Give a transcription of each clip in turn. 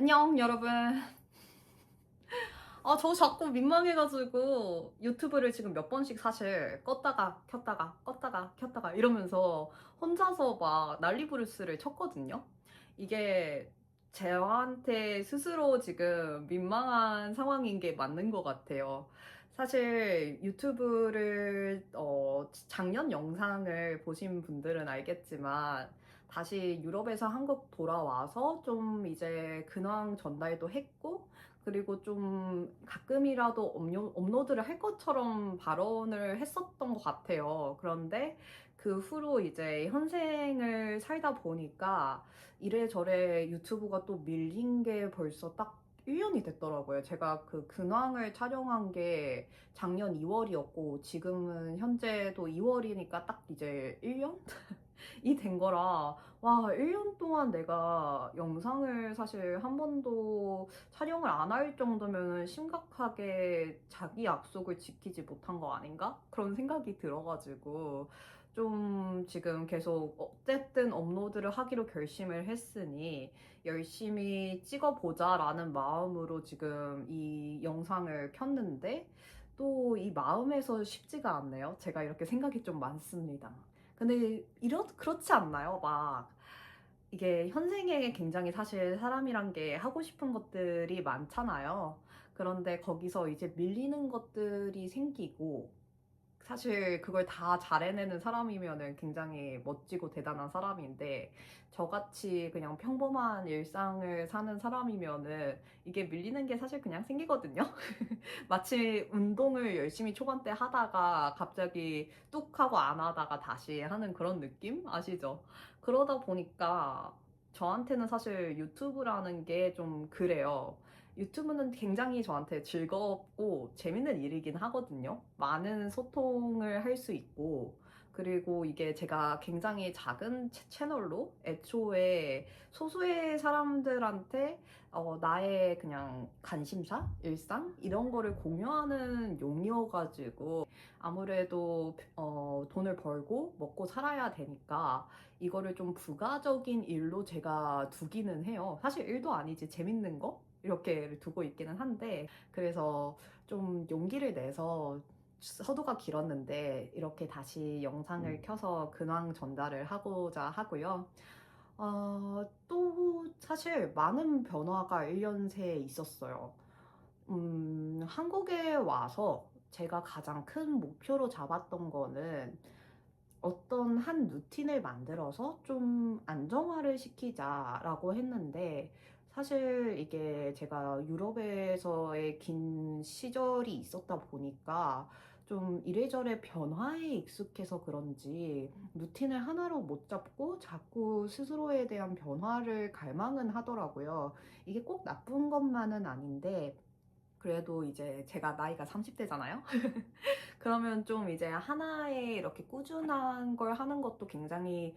안녕, 여러분. 저 자꾸 민망해가지고 유튜브를 지금 몇 번씩 사실 껐다가 켰다가 껐다가 켰다가 이러면서 혼자서 막 난리부르스를 쳤거든요. 이게 저한테 스스로 지금 민망한 상황인 게 맞는 것 같아요. 사실 유튜브를 작년 영상을 보신 분들은 알겠지만 다시 유럽에서 한국 돌아와서 좀 이제 근황 전달도 했고, 그리고 좀 가끔이라도 업로드를 할 것처럼 발언을 했었던 것 같아요. 그런데 그 후로 이제 현생을 살다 보니까 이래저래 유튜브가 또 밀린 게 벌써 딱 1년이 됐더라고요. 제가 그 근황을 촬영한 게 작년 2월이었고, 지금은 현재도 2월이니까 딱 이제 1년? 이 된 거라, 와, 1년 동안 내가 영상을 사실 한 번도 촬영을 안 할 정도면 심각하게 자기 약속을 지키지 못한 거 아닌가? 그런 생각이 들어가지고, 좀 지금 계속 어쨌든 업로드를 하기로 결심을 했으니 열심히 찍어보자라는 마음으로 지금 이 영상을 켰는데, 또 이 마음에서 쉽지가 않네요. 제가 이렇게 생각이 좀 많습니다. 근데 그렇지 않나요? 막 이게 현생에 굉장히 사실 사람이란 게 하고 싶은 것들이 많잖아요. 그런데 거기서 이제 밀리는 것들이 생기고, 사실 그걸 다 잘 해내는 사람이면은 굉장히 멋지고 대단한 사람인데, 저같이 그냥 평범한 일상을 사는 사람이면은 이게 밀리는 게 사실 그냥 생기거든요. 마치 운동을 열심히 초반 때 하다가 갑자기 뚝 하고 안 하다가 다시 하는 그런 느낌? 아시죠? 그러다 보니까 저한테는 사실 유튜브라는 게 좀 그래요. 유튜브는 굉장히 저한테 즐겁고 재밌는 일이긴 하거든요. 많은 소통을 할 수 있고, 그리고 이게 제가 굉장히 작은 채널로 애초에 소수의 사람들한테 나의 그냥 관심사, 일상 이런 거를 공유하는 용이어가지고, 아무래도 돈을 벌고 먹고 살아야 되니까 이거를 좀 부가적인 일로 제가 두기는 해요. 사실 일도 아니지, 재밌는 거 이렇게 두고 있기는 한데, 그래서 좀 용기를 내서 서두가 길었는데 이렇게 다시 영상을 켜서 근황 전달을 하고자 하고요. 또 사실 많은 변화가 1년 새에 있었어요. 한국에 와서 제가 가장 큰 목표로 잡았던 거는 어떤 한 루틴을 만들어서 좀 안정화를 시키자라고 했는데, 사실 이게 제가 유럽에서의 긴 시절이 있었다 보니까 좀 이래저래 변화에 익숙해서 그런지 루틴을 하나로 못 잡고 자꾸 스스로에 대한 변화를 갈망은 하더라고요. 이게 꼭 나쁜 것만은 아닌데, 그래도 이제 제가 나이가 30대잖아요? 그러면 좀 이제 하나에 이렇게 꾸준한 걸 하는 것도 굉장히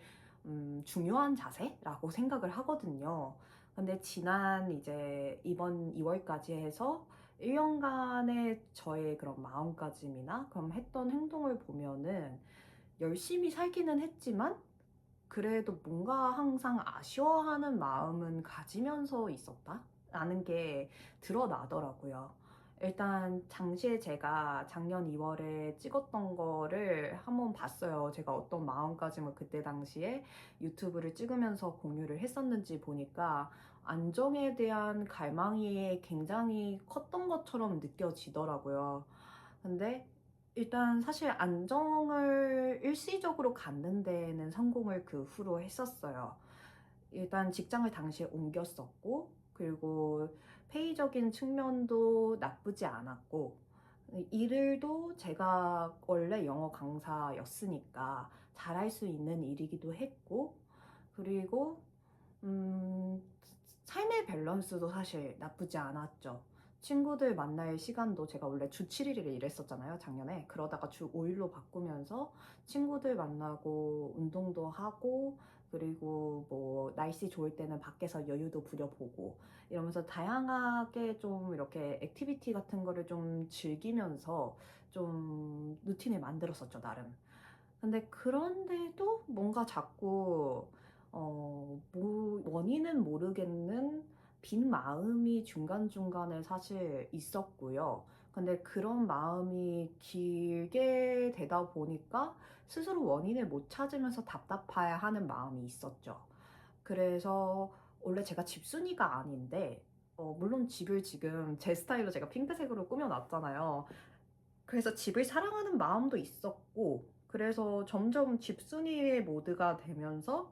중요한 자세라고 생각을 하거든요. 근데 지난 이제 이번 2월까지 해서 1년간의 저의 그런 마음가짐이나 그럼 했던 행동을 보면은 열심히 살기는 했지만 그래도 뭔가 항상 아쉬워하는 마음은 가지면서 있었다? 라는 게 드러나더라고요. 일단 당시에 제가 작년 2월에 찍었던 거를 한번 봤어요. 제가 어떤 마음가짐을 그때 당시에 유튜브를 찍으면서 공유를 했었는지 보니까 안정에 대한 갈망이 굉장히 컸던 것처럼 느껴지더라고요. 근데 일단 사실 안정을 일시적으로 갖는 데에는 성공을 그 후로 했었어요. 일단 직장을 당시에 옮겼었고, 그리고 페이적인 측면도 나쁘지 않았고, 일을도 제가 원래 영어 강사였으니까 잘할 수 있는 일이기도 했고, 그리고 삶의 밸런스도 사실 나쁘지 않았죠. 친구들 만날 시간도 제가 원래 주 7일을 일했었잖아요, 작년에. 그러다가 주 5일로 바꾸면서 친구들 만나고 운동도 하고, 그리고 뭐 날씨 좋을 때는 밖에서 여유도 부려보고 이러면서 다양하게 좀 이렇게 액티비티 같은 거를 좀 즐기면서 좀 루틴을 만들었었죠, 나름. 근데 그런데도 뭔가 자꾸 원인은 모르겠는 빈 마음이 중간중간에 사실 있었고요. 근데 그런 마음이 길게 되다 보니까 스스로 원인을 못 찾으면서 답답해 하는 마음이 있었죠. 그래서 원래 제가 집순이가 아닌데, 물론 집을 지금 제 스타일로 제가 핑크색으로 꾸며놨잖아요. 그래서 집을 사랑하는 마음도 있었고, 그래서 점점 집순이의 모드가 되면서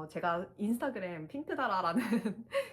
제가 인스타그램 핑크다라라는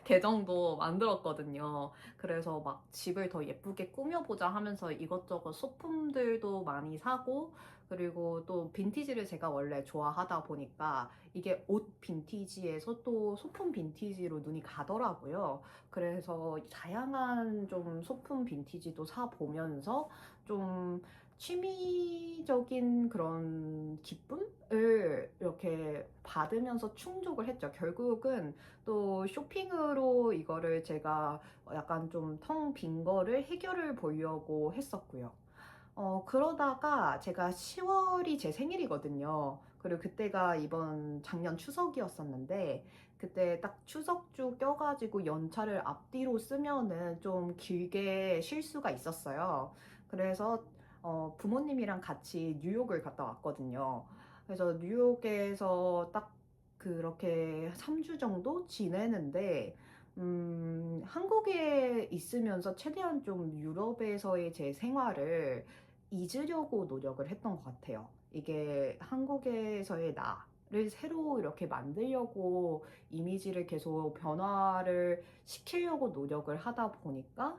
계정도 만들었거든요. 그래서 막 집을 더 예쁘게 꾸며보자 하면서 이것저것 소품들도 많이 사고, 그리고 또 빈티지를 제가 원래 좋아하다 보니까 이게 옷 빈티지에서 또 소품 빈티지로 눈이 가더라고요. 그래서 다양한 좀 소품 빈티지도 사보면서 좀 취미적인 그런 기쁨을 이렇게 받으면서 충족을 했죠. 결국은 또 쇼핑으로 이거를 제가 약간 좀 텅 빈 거를 해결을 보려고 했었고요. 그러다가 제가 10월이 제 생일이거든요. 그리고 그때가 이번 작년 추석이었었는데, 그때 딱 추석주 껴가지고 연차를 앞뒤로 쓰면은 좀 길게 쉴 수가 있었어요. 그래서 부모님이랑 같이 뉴욕을 갔다 왔거든요. 그래서 뉴욕에서 딱 그렇게 3주 정도 지내는데, 한국에 있으면서 최대한 좀 유럽에서의 제 생활을 잊으려고 노력을 했던 것 같아요. 이게 한국에서의 나를 새로 이렇게 만들려고 이미지를 계속 변화를 시키려고 노력을 하다 보니까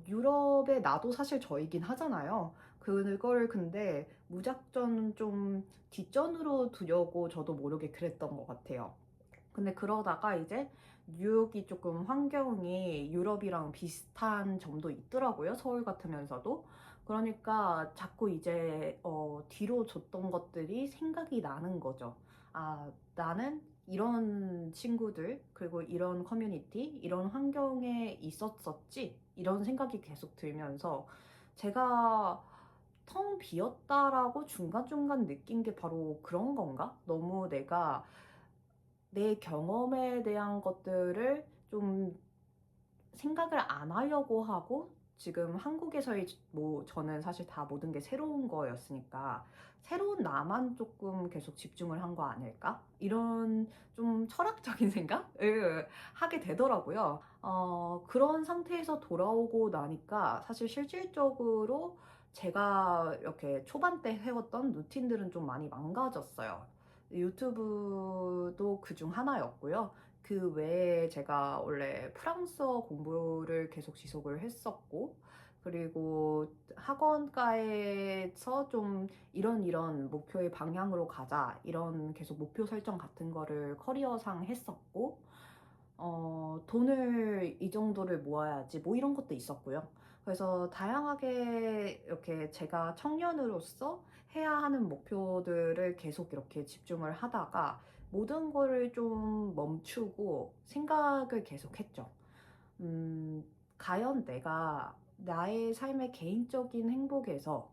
유럽의 나도 사실 저이긴 하잖아요. 그거를 근데 무작정 좀 뒷전으로 두려고 저도 모르게 그랬던 것 같아요. 근데 그러다가 이제 뉴욕이 조금 환경이 유럽이랑 비슷한 점도 있더라고요. 서울 같으면서도. 그러니까 자꾸 이제 뒤로 줬던 것들이 생각이 나는 거죠. 아, 나는 이런 친구들, 그리고 이런 커뮤니티, 이런 환경에 있었었지? 이런 생각이 계속 들면서 제가 텅 비었다라고 중간중간 느낀 게 바로 그런 건가? 너무 내가 내 경험에 대한 것들을 좀 생각을 안 하려고 하고, 지금 한국에서의 뭐 저는 사실 다 모든 게 새로운 거였으니까 새로운 나만 조금 계속 집중을 한 거 아닐까? 이런 좀 철학적인 생각을 하게 되더라고요. 그런 상태에서 돌아오고 나니까 사실 실질적으로 제가 이렇게 초반 때 해왔던 루틴들은 좀 많이 망가졌어요. 유튜브도 그중 하나였고요. 그 외에 제가 원래 프랑스어 공부를 계속 지속을 했었고, 그리고 학원가에서 좀 이런 목표의 방향으로 가자, 이런 계속 목표 설정 같은 거를 커리어상 했었고, 돈을 이 정도를 모아야지, 뭐 이런 것도 있었고요. 그래서 다양하게 이렇게 제가 청년으로서 해야 하는 목표들을 계속 이렇게 집중을 하다가 모든 거를 좀 멈추고 생각을 계속 했죠. 음, 과연 내가 나의 삶의 개인적인 행복에서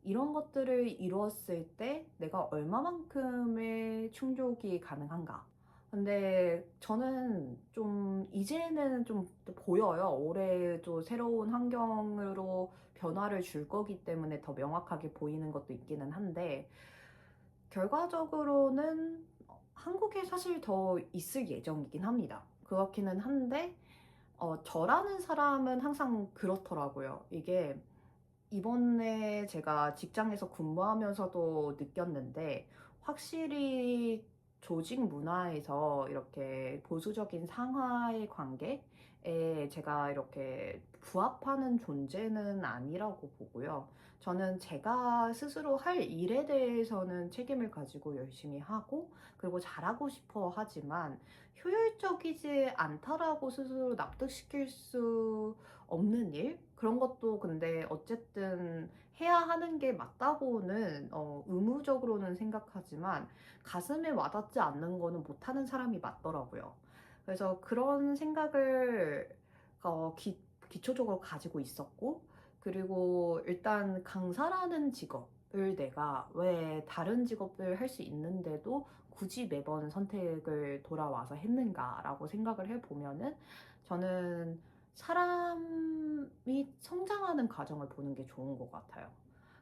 이런 것들을 이루었을 때 내가 얼마만큼의 충족이 가능한가? 근데 저는 좀 이제는 좀 보여요. 올해도 새로운 환경으로 변화를 줄 거기 때문에 더 명확하게 보이는 것도 있기는 한데, 결과적으로는 한국에 사실 더 있을 예정이긴 합니다. 그렇기는 한데, 저라는 사람은 항상 그렇더라고요. 이게 이번에 제가 직장에서 근무하면서도 느꼈는데, 확실히 조직 문화에서 이렇게 보수적인 상하의 관계에 제가 이렇게 부합하는 존재는 아니라고 보고요. 저는 제가 스스로 할 일에 대해서는 책임을 가지고 열심히 하고, 그리고 잘하고 싶어 하지만 효율적이지 않다라고 스스로 납득시킬 수 없는 일? 그런 것도 근데 어쨌든 해야 하는 게 맞다고는 의무적으로는 생각하지만 가슴에 와닿지 않는 거는 못하는 사람이 맞더라고요. 그래서 그런 생각을 기초적으로 가지고 있었고, 그리고 일단 강사라는 직업을 내가 왜 다른 직업을 할 수 있는데도 굳이 매번 선택을 돌아와서 했는가라고 생각을 해보면은 저는 사람이 성장하는 과정을 보는 게 좋은 것 같아요.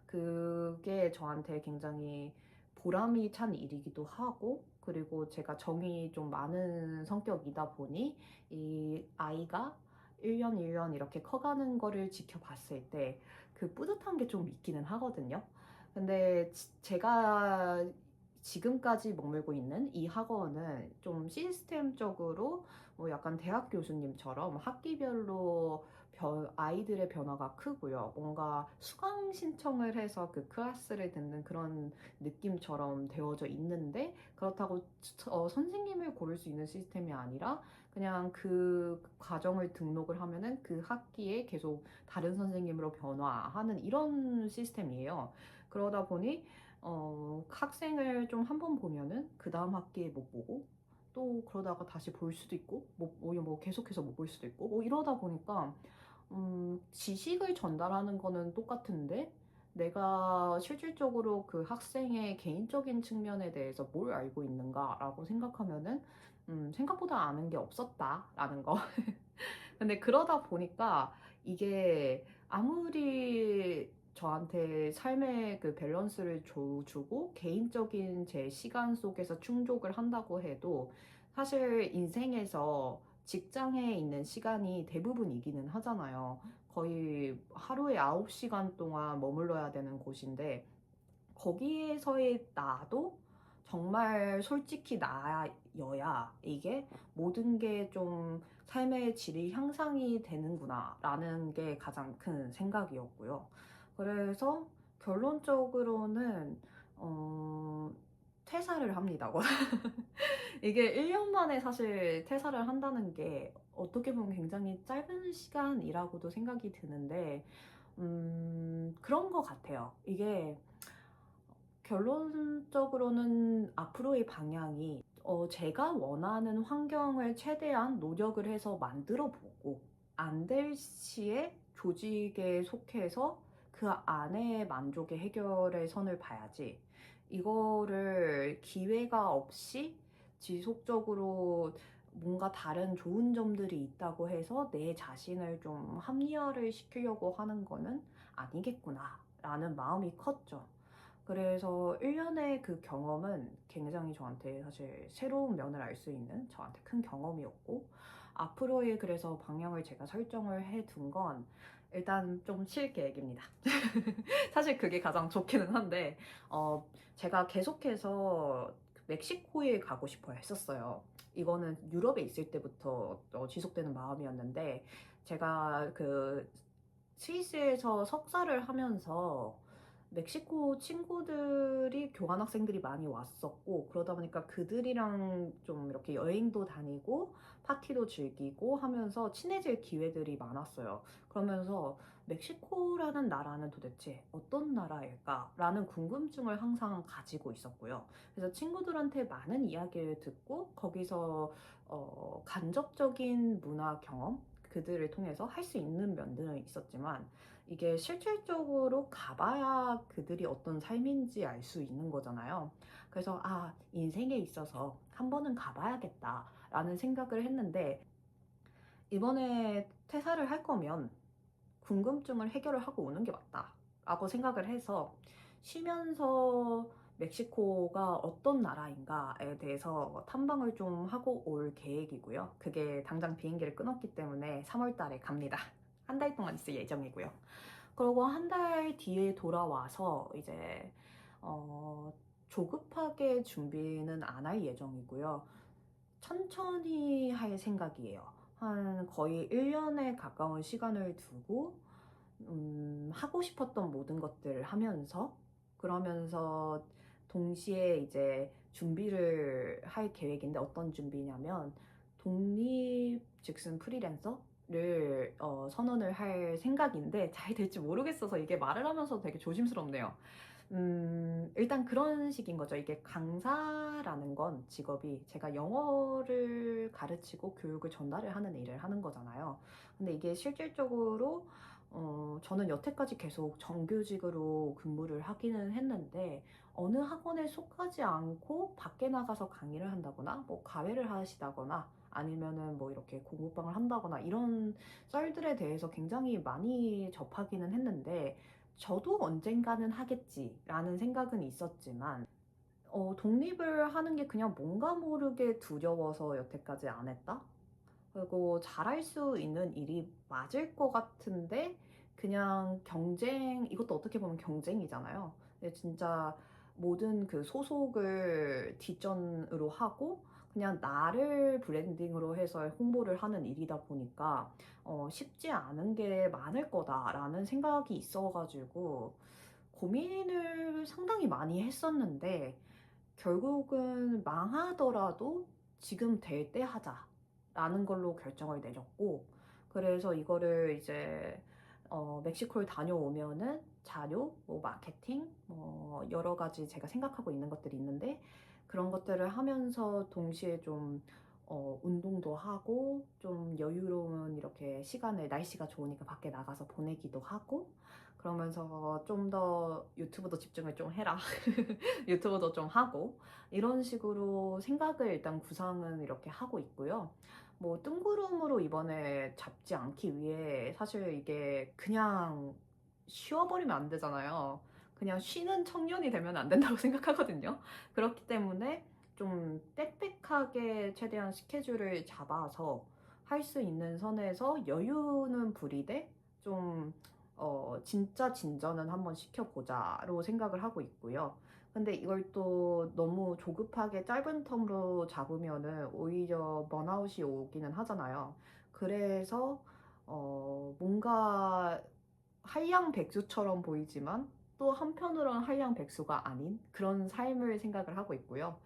그게 저한테 굉장히 보람이 찬 일이기도 하고, 그리고 제가 정이 좀 많은 성격이다 보니 이 아이가 1년 1년 이렇게 커가는 거를 지켜봤을 때 그 뿌듯한 게 좀 있기는 하거든요. 근데 제가 지금까지 머물고 있는 이 학원은 좀 시스템적으로 뭐 약간 대학 교수님처럼 학기별로 아이들의 변화가 크고요. 뭔가 수강 신청을 해서 그 클래스를 듣는 그런 느낌처럼 되어져 있는데, 그렇다고 선생님을 고를 수 있는 시스템이 아니라 그냥 그 과정을 등록을 하면은 그 학기에 계속 다른 선생님으로 변화하는 이런 시스템이에요. 그러다 보니 학생을 좀 한 번 보면은 그 다음 학기에 못 보고, 또 그러다가 다시 볼 수도 있고, 뭐 계속해서 못 볼 수도 있고, 뭐 이러다 보니까 지식을 전달하는 거는 똑같은데 내가 실질적으로 그 학생의 개인적인 측면에 대해서 뭘 알고 있는가라고 생각하면은 생각보다 아는 게 없었다라는 거. 근데 그러다 보니까 이게 아무리 저한테 삶의 그 밸런스를 주고 개인적인 제 시간 속에서 충족을 한다고 해도 사실 인생에서 직장에 있는 시간이 대부분이기는 하잖아요. 거의 하루에 9시간 동안 머물러야 되는 곳인데 거기에서의 나도 정말 솔직히 나여야 이게 모든 게 좀 삶의 질이 향상이 되는구나 라는 게 가장 큰 생각이었고요. 그래서 결론적으로는 어, 퇴사를 합니다. 이게 1년 만에 사실 퇴사를 한다는 게 어떻게 보면 굉장히 짧은 시간이라고도 생각이 드는데 그런 것 같아요. 이게 결론적으로는 앞으로의 방향이 제가 원하는 환경을 최대한 노력을 해서 만들어 보고 안 될 시에 조직에 속해서 그 안에 만족의 해결의 선을 봐야지, 이거를 기회가 없이 지속적으로 뭔가 다른 좋은 점들이 있다고 해서 내 자신을 좀 합리화를 시키려고 하는 거는 아니겠구나 라는 마음이 컸죠. 그래서 1년의 그 경험은 굉장히 저한테 사실 새로운 면을 알 수 있는 저한테 큰 경험이었고, 앞으로의 그래서 방향을 제가 설정을 해둔 건 일단 좀 쉴 계획입니다. 사실 그게 가장 좋기는 한데, 제가 계속해서 멕시코에 가고 싶어 했었어요. 이거는 유럽에 있을 때부터 지속되는 마음이었는데, 제가 그 스위스에서 석사를 하면서 멕시코 친구들이 교환학생들이 많이 왔었고, 그러다 보니까 그들이랑 좀 이렇게 여행도 다니고 파티도 즐기고 하면서 친해질 기회들이 많았어요. 그러면서 멕시코라는 나라는 도대체 어떤 나라일까라는 궁금증을 항상 가지고 있었고요. 그래서 친구들한테 많은 이야기를 듣고 거기서 간접적인 문화 경험 그들을 통해서 할 수 있는 면들은 있었지만, 이게 실질적으로 가봐야 그들이 어떤 삶인지 알 수 있는 거잖아요. 그래서 인생에 있어서 한 번은 가봐야겠다라는 생각을 했는데, 이번에 퇴사를 할 거면 궁금증을 해결을 하고 오는 게 맞다라고 생각을 해서 쉬면서 멕시코가 어떤 나라인가에 대해서 탐방을 좀 하고 올 계획이고요. 그게 당장 비행기를 끊었기 때문에 3월 달에 갑니다. 한 달 동안 있을 예정이고요. 그리고 한 달 뒤에 돌아와서 이제 조급하게 준비는 안 할 예정이고요. 천천히 할 생각이에요. 한 거의 1년에 가까운 시간을 두고 하고 싶었던 모든 것들을 하면서, 그러면서 동시에 이제 준비를 할 계획인데, 어떤 준비냐면 독립 즉슨 프리랜서를 선언을 할 생각인데 잘 될지 모르겠어서 이게 말을 하면서 되게 조심스럽네요. 일단 그런 식인 거죠. 이게 강사라는 건 직업이 제가 영어를 가르치고 교육을 전달을 하는 일을 하는 거잖아요. 근데 이게 실질적으로 저는 여태까지 계속 정규직으로 근무를 하기는 했는데 어느 학원에 속하지 않고 밖에 나가서 강의를 한다거나 뭐 과외를 하시다거나 아니면은 뭐 이렇게 공부방을 한다거나 이런 썰들에 대해서 굉장히 많이 접하기는 했는데 저도 언젠가는 하겠지라는 생각은 있었지만 독립을 하는 게 그냥 뭔가 모르게 두려워서 여태까지 안 했다? 그리고 잘할 수 있는 일이 맞을 것 같은데 그냥 경쟁, 이것도 어떻게 보면 경쟁이잖아요. 근데 진짜 모든 그 소속을 뒷전으로 하고 그냥 나를 브랜딩으로 해서 홍보를 하는 일이다 보니까 쉽지 않은 게 많을 거다라는 생각이 있어가지고 고민을 상당히 많이 했었는데 결국은 망하더라도 지금 될 때 하자라는 걸로 결정을 내렸고, 그래서 이거를 이제 멕시코를 다녀오면은 자료, 뭐 마케팅, 뭐 여러 가지 제가 생각하고 있는 것들이 있는데 그런 것들을 하면서 동시에 좀 운동도 하고 좀 여유로운 이렇게 시간을 날씨가 좋으니까 밖에 나가서 보내기도 하고 그러면서 좀 더 유튜브도 집중을 좀 해라. 유튜브도 좀 하고 이런 식으로 생각을 일단 구상은 이렇게 하고 있고요. 뭐 뜬구름으로 이번에 잡지 않기 위해 사실 이게 그냥 쉬어버리면 안 되잖아요. 그냥 쉬는 청년이 되면 안 된다고 생각하거든요. 그렇기 때문에 좀 빽빽하게 최대한 스케줄을 잡아서 할 수 있는 선에서 여유는 부리되 좀 진짜 진전은 한번 시켜보자로 생각을 하고 있고요. 근데 이걸 또 너무 조급하게 짧은 텀으로 잡으면은 오히려 번아웃이 오기는 하잖아요. 그래서 뭔가 한량백수처럼 보이지만 또 한편으로는 한량백수가 아닌 그런 삶을 생각을 하고 있고요.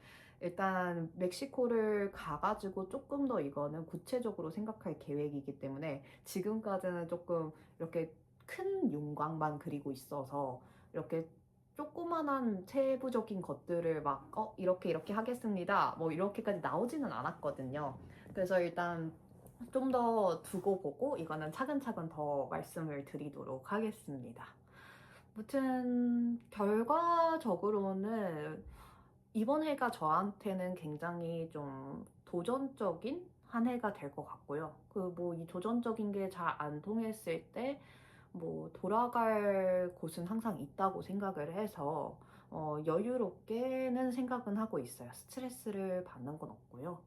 일단 멕시코를 가가지고 조금 더 이거는 구체적으로 생각할 계획이기 때문에 지금까지는 조금 이렇게 큰 윤곽만 그리고 있어서 이렇게 조그만한 세부적인 것들을 막 이렇게 이렇게 하겠습니다 뭐 이렇게까지 나오지는 않았거든요. 그래서 일단 좀 더 두고 보고 이거는 차근차근 더 말씀을 드리도록 하겠습니다. 무튼 결과적으로는 이번 해가 저한테는 굉장히 좀 도전적인 한 해가 될 것 같고요. 그 뭐 이 도전적인 게 잘 안 통했을 때 뭐 돌아갈 곳은 항상 있다고 생각을 해서 여유롭게는 생각은 하고 있어요. 스트레스를 받는 건 없고요.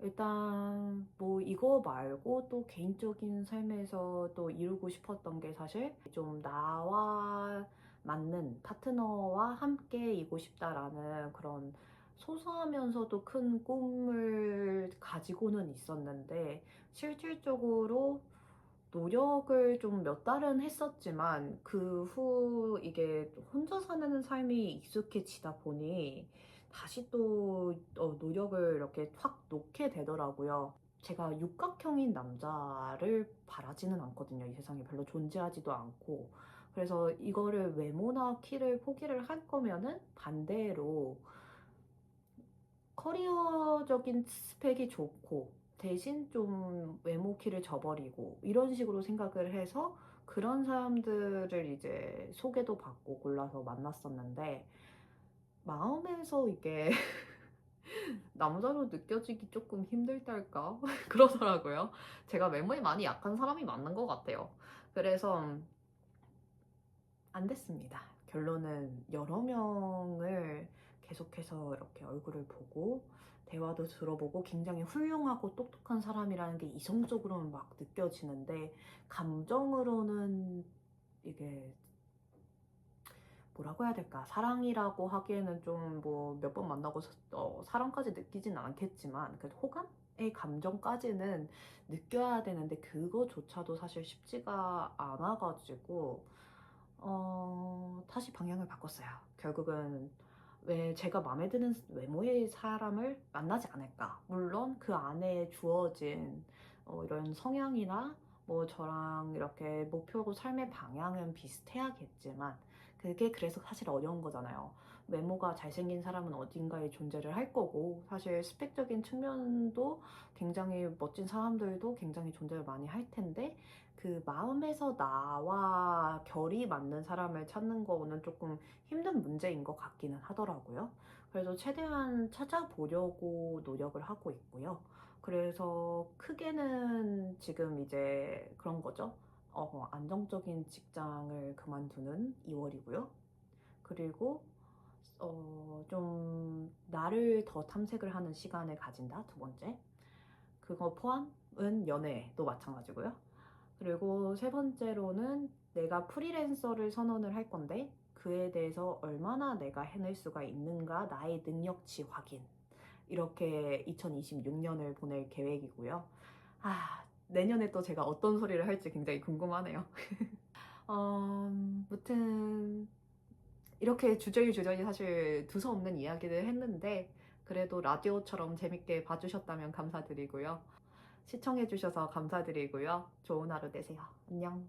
일단 뭐 이거 말고 또 개인적인 삶에서 또 이루고 싶었던 게 사실 좀 나와 맞는 파트너와 함께이고 싶다라는 그런 소소하면서도 큰 꿈을 가지고는 있었는데 실질적으로 노력을 좀 몇 달은 했었지만 그 후 이게 혼자 사는 삶이 익숙해지다 보니 다시 또 노력을 이렇게 확 놓게 되더라고요. 제가 육각형인 남자를 바라지는 않거든요. 이 세상에 별로 존재하지도 않고. 그래서 이거를 외모나 키를 포기를 할 거면은 반대로 커리어적인 스펙이 좋고 대신 좀 외모 키를 저버리고 이런 식으로 생각을 해서 그런 사람들을 이제 소개도 받고 골라서 만났었는데 마음에서 이게 남자로 느껴지기 조금 힘들달까? 그러더라고요. 제가 외모에 많이 약한 사람이 맞는 것 같아요. 그래서 안 됐습니다. 결론은 여러 명을 계속해서 이렇게 얼굴을 보고 대화도 들어보고 굉장히 훌륭하고 똑똑한 사람이라는 게 이성적으로는 막 느껴지는데 감정으로는 이게 뭐라고 해야 될까? 사랑이라고 하기에는 좀 뭐 몇 번 만나고 사랑까지 느끼진 않겠지만 그 호감의 감정까지는 느껴야 되는데 그거조차도 사실 쉽지가 않아가지고 다시 방향을 바꿨어요. 결국은 왜 제가 마음에 드는 외모의 사람을 만나지 않을까? 물론 그 안에 주어진 이런 성향이나 뭐 저랑 이렇게 목표고 삶의 방향은 비슷해야겠지만 그게 그래서 사실 어려운 거잖아요. 외모가 잘생긴 사람은 어딘가에 존재를 할 거고, 사실 스펙적인 측면도 굉장히 멋진 사람들도 굉장히 존재를 많이 할 텐데, 그 마음에서 나와 결이 맞는 사람을 찾는 거는 조금 힘든 문제인 것 같기는 하더라고요. 그래서 최대한 찾아보려고 노력을 하고 있고요. 그래서 크게는 지금 이제 그런 거죠. 안정적인 직장을 그만두는 2월이고요. 그리고 좀 나를 더 탐색을 하는 시간을 가진다, 두 번째. 그거 포함은 연애도 마찬가지고요. 그리고 세 번째로는 내가 프리랜서를 선언을 할 건데 그에 대해서 얼마나 내가 해낼 수가 있는가, 나의 능력치 확인. 이렇게 2026년을 보낼 계획이고요. 내년에 또 제가 어떤 소리를 할지 굉장히 궁금하네요. 무튼 이렇게 주저리 사실 두서없는 이야기를 했는데 그래도 라디오처럼 재밌게 봐주셨다면 감사드리고요. 시청해주셔서 감사드리고요. 좋은 하루 되세요. 안녕.